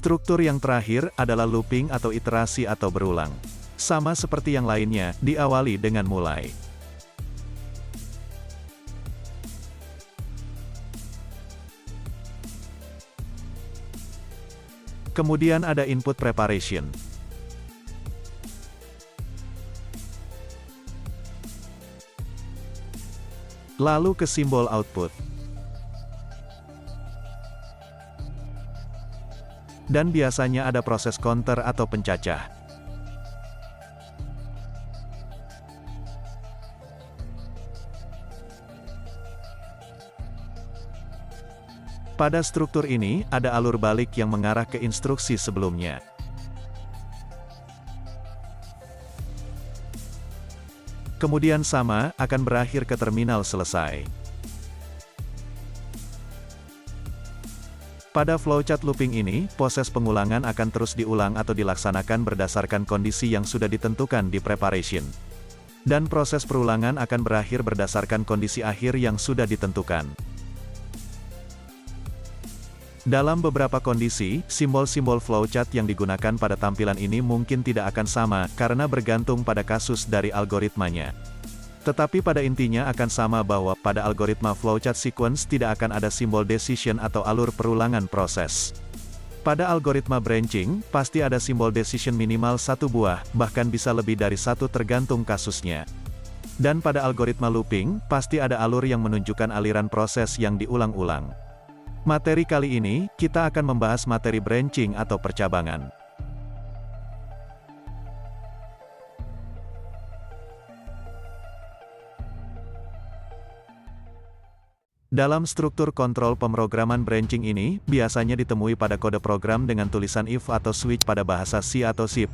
Struktur yang terakhir adalah looping atau iterasi atau berulang. Sama seperti yang lainnya, diawali dengan mulai. Kemudian ada input preparation. Lalu ke simbol output. Dan biasanya ada proses counter atau pencacah. Pada struktur ini, ada alur balik yang mengarah ke instruksi sebelumnya. Kemudian sama, akan berakhir ke terminal selesai. Pada flowchart looping ini, proses pengulangan akan terus diulang atau dilaksanakan berdasarkan kondisi yang sudah ditentukan di preparation. Dan proses perulangan akan berakhir berdasarkan kondisi akhir yang sudah ditentukan. Dalam beberapa kondisi, simbol-simbol flowchart yang digunakan pada tampilan ini mungkin tidak akan sama, karena bergantung pada kasus dari algoritmanya. Tetapi pada intinya akan sama bahwa pada algoritma flowchart sequence tidak akan ada simbol decision atau alur perulangan proses. Pada algoritma branching, pasti ada simbol decision minimal satu buah, bahkan bisa lebih dari satu tergantung kasusnya. Dan pada algoritma looping, pasti ada alur yang menunjukkan aliran proses yang diulang-ulang. Materi kali ini, kita akan membahas materi branching atau percabangan. Dalam struktur kontrol pemrograman branching ini, biasanya ditemui pada kode program dengan tulisan if atau switch pada bahasa C atau C++.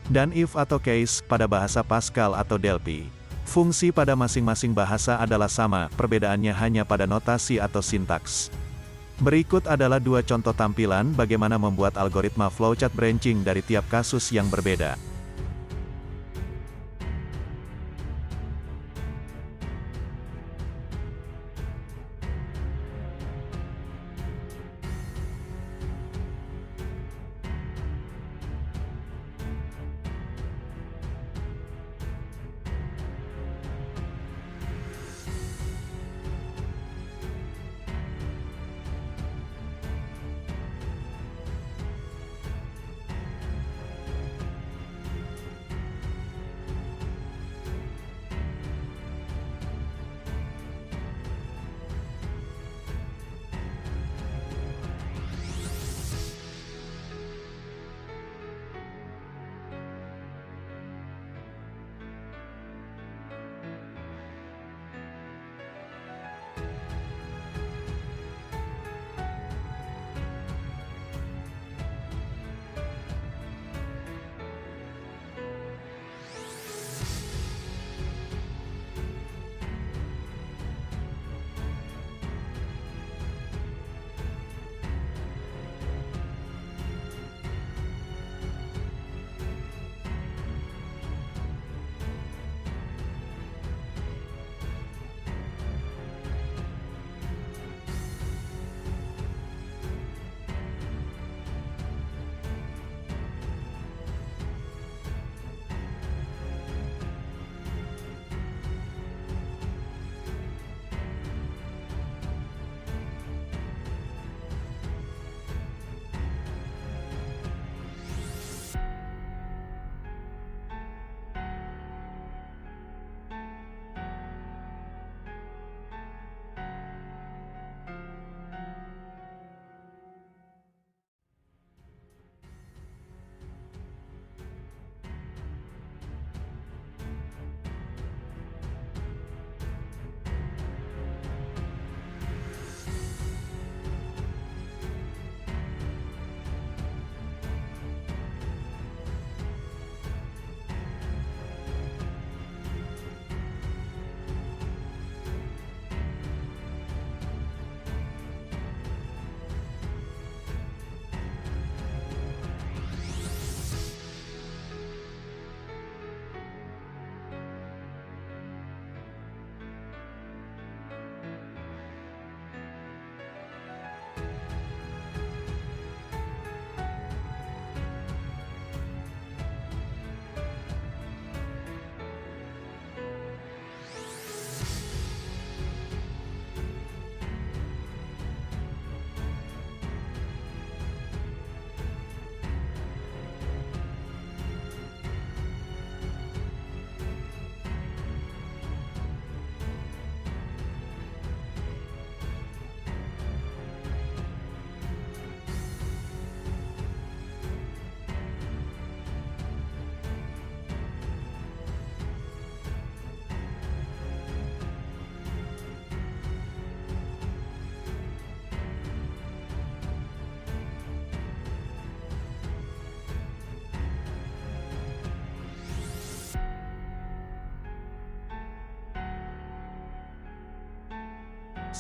Dan if atau case pada bahasa Pascal atau Delphi. Fungsi pada masing-masing bahasa adalah sama, perbedaannya hanya pada notasi atau sintaks. Berikut adalah dua contoh tampilan bagaimana membuat algoritma flowchart branching dari tiap kasus yang berbeda.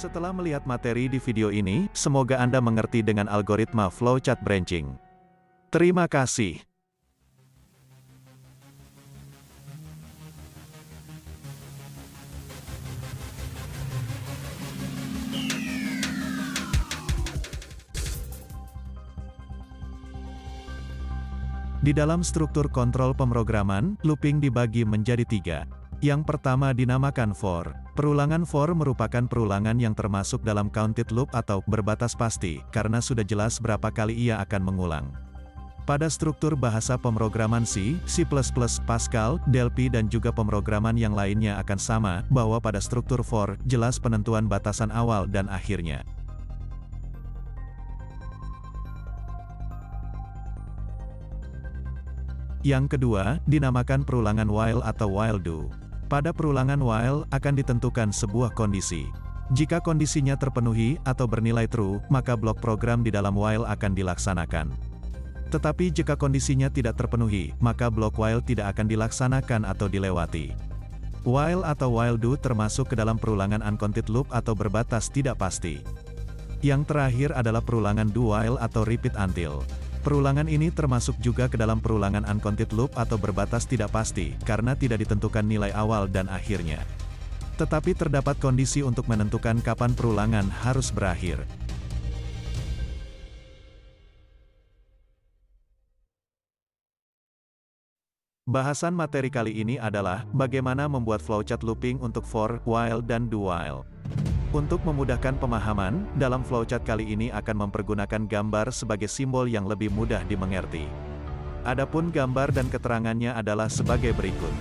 Setelah melihat materi di video ini, semoga Anda mengerti dengan algoritma flowchart branching. Terima kasih. Di dalam struktur kontrol pemrograman, looping dibagi menjadi 3. Yang pertama dinamakan for. Perulangan for merupakan perulangan yang termasuk dalam counted loop atau berbatas pasti, karena sudah jelas berapa kali ia akan mengulang. Pada struktur bahasa pemrograman C, C++, Pascal, Delphi dan juga pemrograman yang lainnya akan sama, bahwa pada struktur for, jelas penentuan batasan awal dan akhirnya. Yang kedua, dinamakan perulangan while atau while do. Pada perulangan while, akan ditentukan sebuah kondisi. Jika kondisinya terpenuhi, atau bernilai true, maka blok program di dalam while akan dilaksanakan. Tetapi jika kondisinya tidak terpenuhi, maka blok while tidak akan dilaksanakan atau dilewati. While atau while do termasuk ke dalam perulangan uncounted loop atau berbatas tidak pasti. Yang terakhir adalah perulangan do while atau repeat until. Perulangan ini termasuk juga ke dalam perulangan uncounted loop atau berbatas tidak pasti, karena tidak ditentukan nilai awal dan akhirnya. Tetapi terdapat kondisi untuk menentukan kapan perulangan harus berakhir. Bahasan materi kali ini adalah bagaimana membuat flowchart looping untuk for, while, dan do while. Untuk memudahkan pemahaman, dalam flowchart kali ini akan mempergunakan gambar sebagai simbol yang lebih mudah dimengerti. Adapun gambar dan keterangannya adalah sebagai berikut.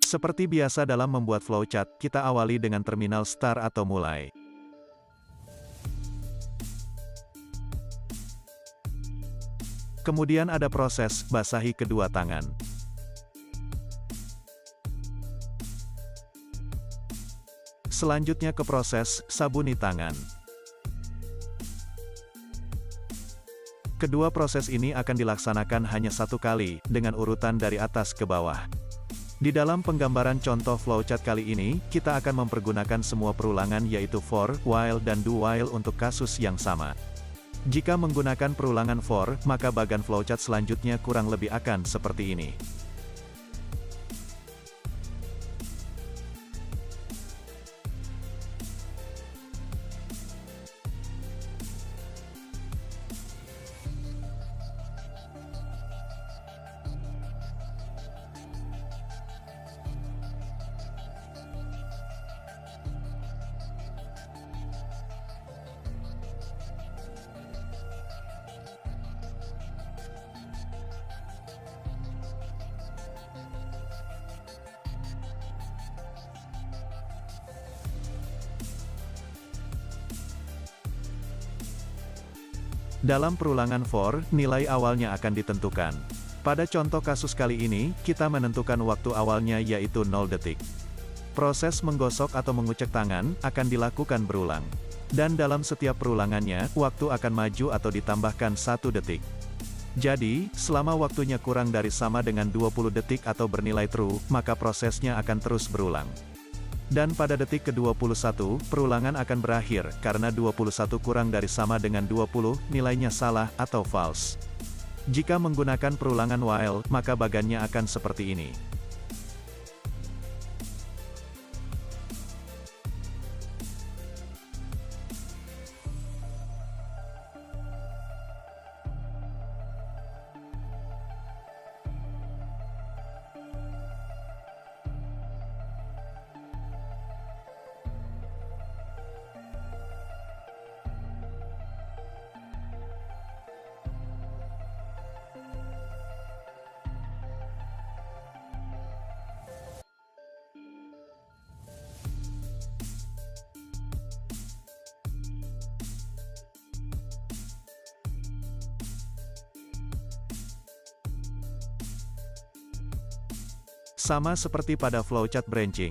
Seperti biasa dalam membuat flowchart, kita awali dengan terminal start atau mulai. Kemudian ada proses, basahi kedua tangan. Selanjutnya ke proses, sabuni tangan. Kedua proses ini akan dilaksanakan hanya satu kali, dengan urutan dari atas ke bawah. Di dalam penggambaran contoh flowchart kali ini, kita akan mempergunakan semua perulangan yaitu for, while, dan do while untuk kasus yang sama. Jika menggunakan perulangan for, maka bagan flowchart selanjutnya kurang lebih akan seperti ini. Dalam perulangan for, nilai awalnya akan ditentukan. Pada contoh kasus kali ini, kita menentukan waktu awalnya yaitu 0 detik. Proses menggosok atau mengucek tangan akan dilakukan berulang. Dan dalam setiap perulangannya, waktu akan maju atau ditambahkan 1 detik. Jadi, selama waktunya kurang dari sama dengan 20 detik atau bernilai true, maka prosesnya akan terus berulang. Dan pada detik ke-21, perulangan akan berakhir, karena 21 kurang dari sama dengan 20, nilainya salah atau false. Jika menggunakan perulangan while, maka bagannya akan seperti ini. Sama seperti pada flowchart branching.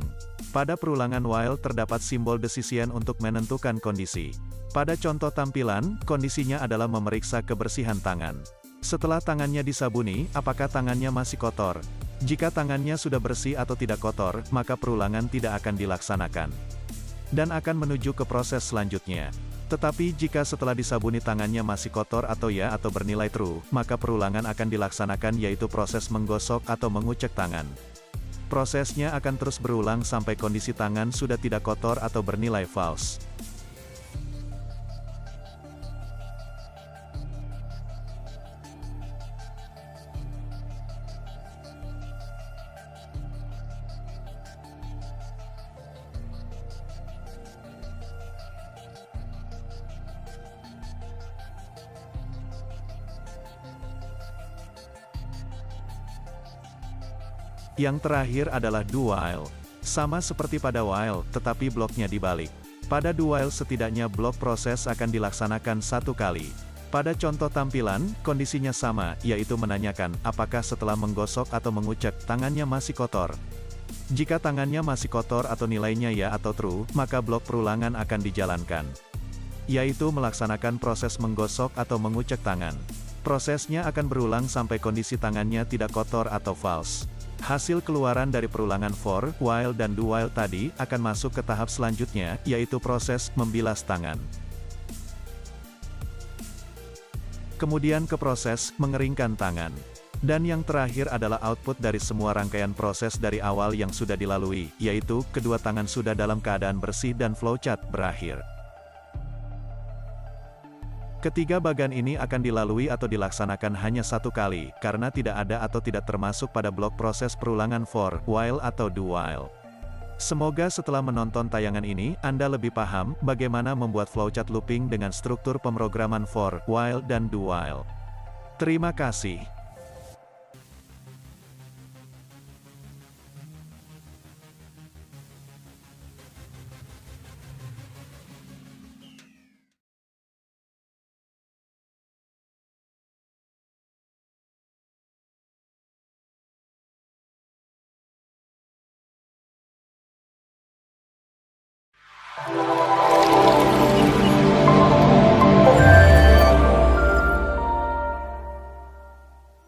Pada perulangan while terdapat simbol decision untuk menentukan kondisi. Pada contoh tampilan, kondisinya adalah memeriksa kebersihan tangan. Setelah tangannya disabuni, apakah tangannya masih kotor? Jika tangannya sudah bersih atau tidak kotor, maka perulangan tidak akan dilaksanakan. Dan akan menuju ke proses selanjutnya. Tetapi jika setelah disabuni tangannya masih kotor atau bernilai true, maka perulangan akan dilaksanakan yaitu proses menggosok atau mengucek tangan. Prosesnya akan terus berulang sampai kondisi tangan sudah tidak kotor atau bernilai false. Yang terakhir adalah do while. Sama seperti pada while, tetapi bloknya dibalik. Pada do while setidaknya blok proses akan dilaksanakan satu kali. Pada contoh tampilan, kondisinya sama, yaitu menanyakan, apakah setelah menggosok atau mengucek, tangannya masih kotor. Jika tangannya masih kotor atau nilainya ya atau true, maka blok perulangan akan dijalankan. Yaitu melaksanakan proses menggosok atau mengucek tangan. Prosesnya akan berulang sampai kondisi tangannya tidak kotor atau false. Hasil keluaran dari perulangan for, while dan do while tadi, akan masuk ke tahap selanjutnya, yaitu proses membilas tangan. Kemudian ke proses mengeringkan tangan. Dan yang terakhir adalah output dari semua rangkaian proses dari awal yang sudah dilalui, yaitu, kedua tangan sudah dalam keadaan bersih dan flowchart berakhir. Ketiga bagian ini akan dilalui atau dilaksanakan hanya satu kali, karena tidak ada atau tidak termasuk pada blok proses perulangan for, while atau do while. Semoga setelah menonton tayangan ini, Anda lebih paham bagaimana membuat flowchart looping dengan struktur pemrograman for, while dan do while. Terima kasih.